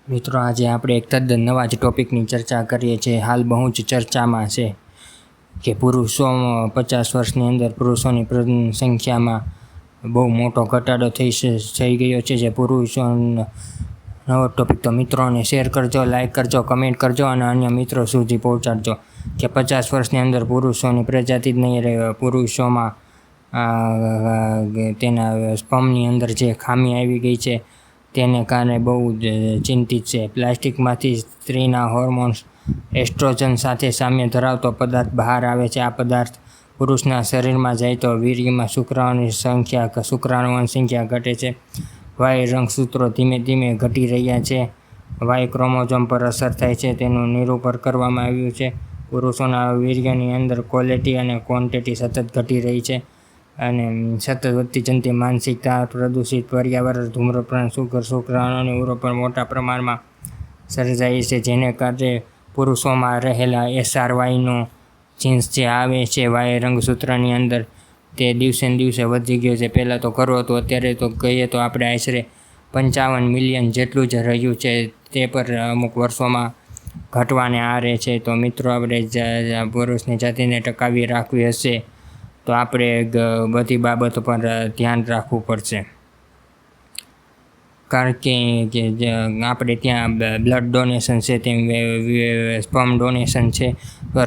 મિત્રો, આજે આપણે એક તદ્દન નવા જ ટોપિકની ચર્ચા કરીએ છીએ. હાલ બહુ જ ચર્ચામાં છે કે પુરુષો 50 વર્ષની અંદર પુરુષોની સંખ્યામાં બહુ મોટો ઘટાડો થઈ ગયો છે. જે પુરુષો નવો ટોપિક તો મિત્રોને શેર કરજો, લાઇક કરજો, કમેન્ટ કરજો અને અન્ય મિત્રો સુધી પહોંચાડજો કે 50 વર્ષની અંદર પુરુષોની પ્રજાતિ જ નહીં રહે. પુરુષોમાં તેના સ્પર્મની અંદર જે ખામી આવી ગઈ છે તેને કારણે બહુ ચિંતિત છે. પ્લાસ્ટિકમાંથી સ્ત્રીના હોર્મોન્સ એસ્ટ્રોજન સાથે સામ્ય ધરાવતો પદાર્થ બહાર આવે છે. આ પદાર્થ પુરુષના શરીરમાં જાય તો વીર્યમાં શુક્રાણુની સંખ્યા ઘટે છે. વાય રંગસૂત્રો ધીમે ધીમે ઘટી રહ્યા છે. વાય ક્રોમોઝોમ પર અસર થાય છે તેનું નિરૂપણ કરવામાં આવ્યું છે. પુરુષોના વીર્યની અંદર ક્વોલિટી અને ક્વોન્ટિટી સતત ઘટી રહી છે અને સતત વધતી જતી માનસિકતા, પ્રદૂષિત પર્યાવરણ, ધૂમ્રપાન, શુક્રાણુ અને ઉરોપણ મોટા પ્રમાણમાં સર્જાય છે, જેને કારણે પુરુષોમાં રહેલા SRYનો જીન્સ જે આવે છે વાય રંગસૂત્રની અંદર તે દિવસે ને દિવસે વધી ગયો છે. પહેલાં તો ખરું હતું, અત્યારે તો કહીએ તો આપણે આશરે 55 મિલિયન જેટલું જ રહ્યું છે. તે પર અમુક વર્ષોમાં ઘટવાને આરે છે. તો મિત્રો, આપણે પુરુષની જાતિને ટકાવી રાખવી હશે તો આપણે બધી બાબતો પર ધ્યાન રાખવું પડશે. કારણ કે આપણે ત્યાં બ્લડ ડોનેશન છે, તેમ સ્પર્મ ડોનેશન છે.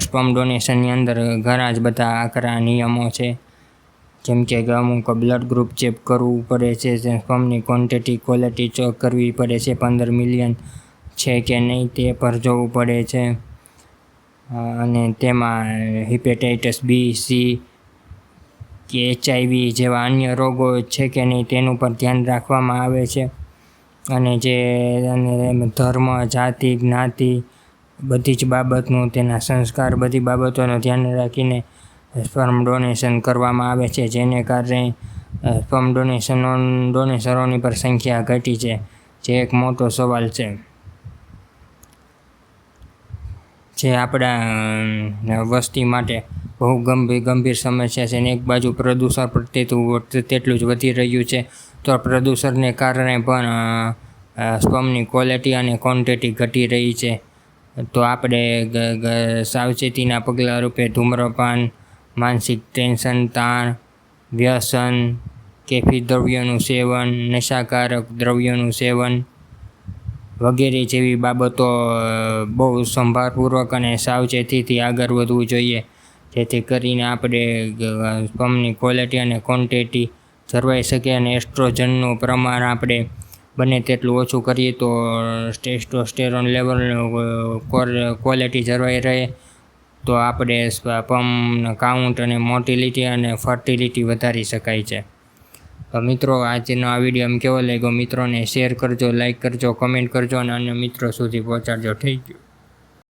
સ્પર્મ ડોનેશનની અંદર ઘણા જ બધા આકરા નિયમો છે, જેમ કે અમુક બ્લડ ગ્રુપ ચેક કરવું પડે છે, સ્પર્મની ક્વોલિટી ચેક કરવી પડે છે, 15 મિલિયન છે કે નહીં તે પર જોવું પડે છે અને તેમાં હિપેટાઇટિસ બી, સી કે HIV જેવા અન્ય રોગો છે કે નહીં તેનું પણ ધ્યાન રાખવામાં આવે છે. અને ધર્મ, જાતિ, જ્ઞાતિ બધી જ બાબતનું, તેના સંસ્કાર, બધી બાબતોનું ધ્યાન રાખીને સ્પર્મ ડોનેશન કરવામાં આવે છે, જેને કારણે સ્પર્મ ડોનેશનોની પર સંખ્યા ઘટી છે, જે એક મોટો સવાલ છે, જે આપણા વસ્તી માટે બહુ ગંભીર સમસ્યા છે. અને એક બાજુ પ્રદૂષણ પણ તેટલું જ વધી રહ્યું છે, તો પ્રદૂષણને કારણે પણ સ્પર્મની ક્વોલિટી અને ક્વોન્ટિટી ઘટી રહી છે. તો આપણે સાવચેતીના પગલાં રૂપે ધૂમ્રપાન, માનસિક ટેન્શન, તાણ, વ્યસન, કેફી દ્રવ્યોનું સેવન, નશાકારક દ્રવ્યોનું સેવન વગેરે જેવી બાબતો બહુ સંભાળપૂર્વક અને સાવચેતીથી આગળ વધવું જોઈએ, જેથી કરીને આપણે સ્પર્મની ક્વોલિટી અને ક્વોન્ટિટી જળવાઈ શકે અને એસ્ટ્રોજનનું પ્રમાણ આપણે બને તેટલું ઓછું કરીએ તો ટેસ્ટોસ્ટેરોન લેવલનું ક્વોલિટી જળવાઈ રહે તો આપણે સ્પર્મ કાઉન્ટ અને મોટિલિટી અને ફર્ટિલિટી વધારી શકાય છે. તો મિત્રો, આજનો આ વિડીયો કેવો લાગ્યો મિત્રોને શેર કરજો, લાઇક કરજો, કમેન્ટ કરજો અને અન્ય મિત્રો સુધી પહોંચાડજો. થઈ ગયું.